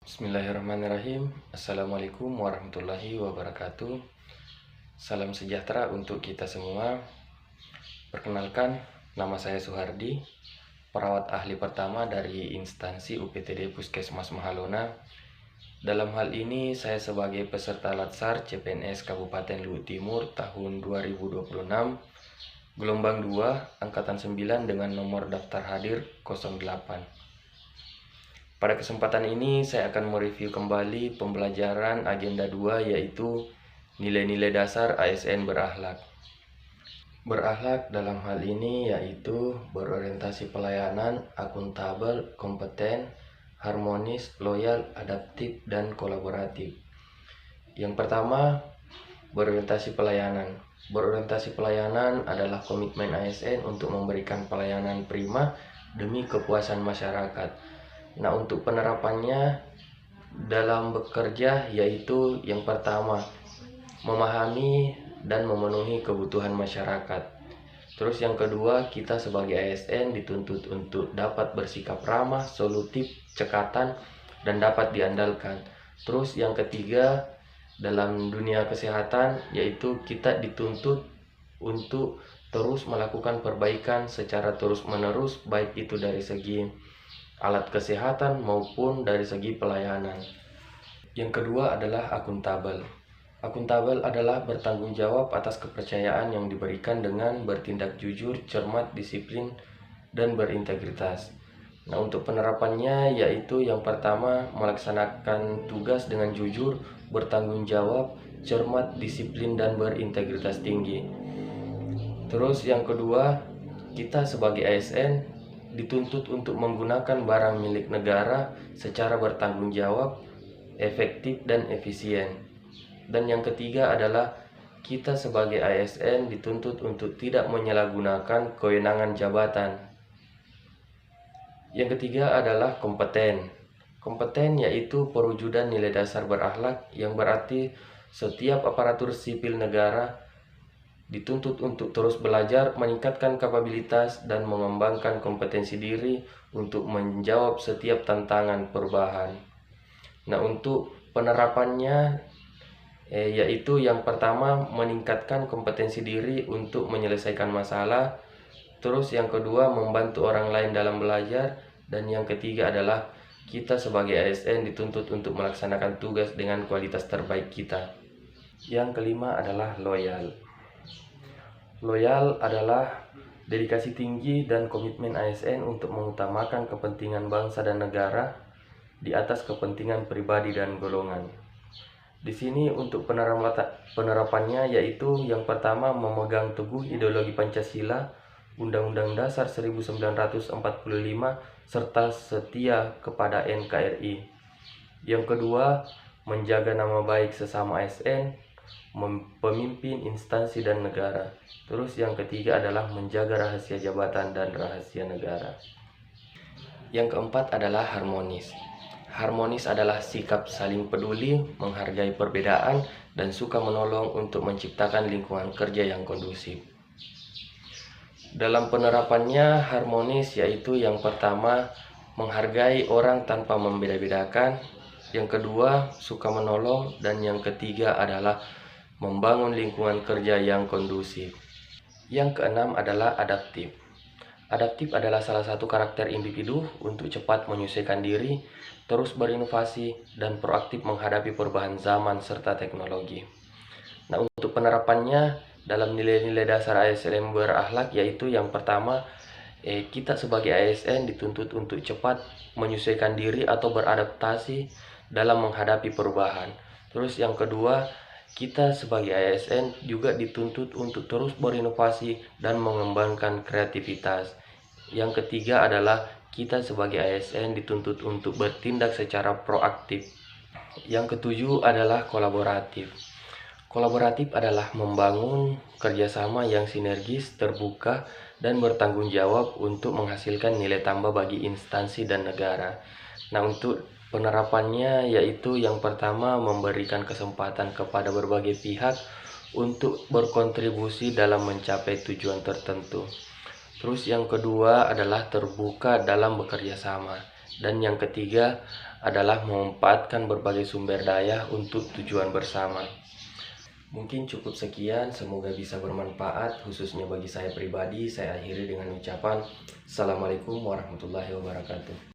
Bismillahirrahmanirrahim. Assalamualaikum warahmatullahi wabarakatuh. Salam sejahtera untuk kita semua. Perkenalkan, nama saya Suhardi, perawat ahli pertama dari instansi UPTD Puskesmas Mahalona. Dalam hal ini, saya sebagai peserta Latsar CPNS Kabupaten Luhut Timur tahun 2026, gelombang 2, angkatan 9 dengan nomor daftar hadir 08. Pada kesempatan ini saya akan mereview kembali pembelajaran agenda 2, yaitu nilai-nilai dasar ASN berakhlak. Berakhlak dalam hal ini yaitu berorientasi pelayanan, akuntabel, kompeten, harmonis, loyal, adaptif, dan kolaboratif. Yang pertama, berorientasi pelayanan. Berorientasi pelayanan adalah komitmen ASN untuk memberikan pelayanan prima demi kepuasan masyarakat. Nah, untuk penerapannya dalam bekerja yaitu yang pertama, memahami dan memenuhi kebutuhan masyarakat. Terus yang kedua, kita sebagai ASN dituntut untuk dapat bersikap ramah, solutif, cekatan, dan dapat diandalkan. Terus yang ketiga, dalam dunia kesehatan yaitu kita dituntut untuk terus melakukan perbaikan secara terus-menerus, baik itu dari segi alat kesehatan maupun dari segi pelayanan. Yang kedua adalah akuntabel. Akuntabel adalah bertanggung jawab atas kepercayaan yang diberikan dengan bertindak jujur, cermat, disiplin, dan berintegritas. Nah, untuk penerapannya yaitu yang pertama, melaksanakan tugas dengan jujur, bertanggung jawab, cermat, disiplin, dan berintegritas tinggi. Terus yang kedua, kita sebagai ASN dituntut untuk menggunakan barang milik negara secara bertanggung jawab, efektif, dan efisien. Dan yang ketiga adalah kita sebagai ASN dituntut untuk tidak menyalahgunakan kewenangan jabatan. Yang ketiga adalah kompeten. Kompeten yaitu perwujudan nilai dasar berakhlak, yang berarti setiap aparatur sipil negara dituntut untuk terus belajar, meningkatkan kapabilitas, dan mengembangkan kompetensi diri untuk menjawab setiap tantangan perubahan. Nah, untuk penerapannya yaitu yang pertama, meningkatkan kompetensi diri untuk menyelesaikan masalah. Terus yang kedua, membantu orang lain dalam belajar. Dan yang ketiga adalah kita sebagai ASN dituntut untuk melaksanakan tugas dengan kualitas terbaik kita. Yang kelima adalah loyal. Loyal adalah dedikasi tinggi dan komitmen ASN untuk mengutamakan kepentingan bangsa dan negara di atas kepentingan pribadi dan golongan. Di sini untuk penerapannya yaitu yang pertama, memegang teguh ideologi Pancasila, Undang-Undang Dasar 1945, serta setia kepada NKRI. Yang kedua, menjaga nama baik sesama ASN, pemimpin instansi dan negara. Terus yang ketiga adalah menjaga rahasia jabatan dan rahasia negara. Yang keempat adalah harmonis. Harmonis adalah sikap saling peduli, menghargai perbedaan, dan suka menolong untuk menciptakan lingkungan kerja yang kondusif. Dalam penerapannya, harmonis yaitu yang pertama, menghargai orang tanpa membeda-bedakan. Yang kedua, suka menolong. Dan yang ketiga adalah membangun lingkungan kerja yang kondusif. Yang keenam adalah adaptif. Adaptif adalah salah satu karakter individu untuk cepat menyesuaikan diri, terus berinovasi, dan proaktif menghadapi perubahan zaman serta teknologi. Nah, untuk penerapannya dalam nilai-nilai dasar ASN berakhlak yaitu yang pertama, kita sebagai ASN dituntut untuk cepat menyesuaikan diri atau beradaptasi dalam menghadapi perubahan. Terus yang kedua, kita sebagai ASN juga dituntut untuk terus berinovasi dan mengembangkan kreativitas. Yang ketiga adalah kita sebagai ASN dituntut untuk bertindak secara proaktif. Yang ketujuh adalah kolaboratif. Kolaboratif adalah membangun kerjasama yang sinergis, terbuka, dan bertanggung jawab untuk menghasilkan nilai tambah bagi instansi dan negara. Nah, untuk penerapannya yaitu yang pertama, memberikan kesempatan kepada berbagai pihak untuk berkontribusi dalam mencapai tujuan tertentu. Terus yang kedua adalah terbuka dalam bekerja sama. Dan yang ketiga adalah memanfaatkan berbagai sumber daya untuk tujuan bersama. Mungkin cukup sekian, semoga bisa bermanfaat khususnya bagi saya pribadi. Saya akhiri dengan ucapan Assalamualaikum warahmatullahi wabarakatuh.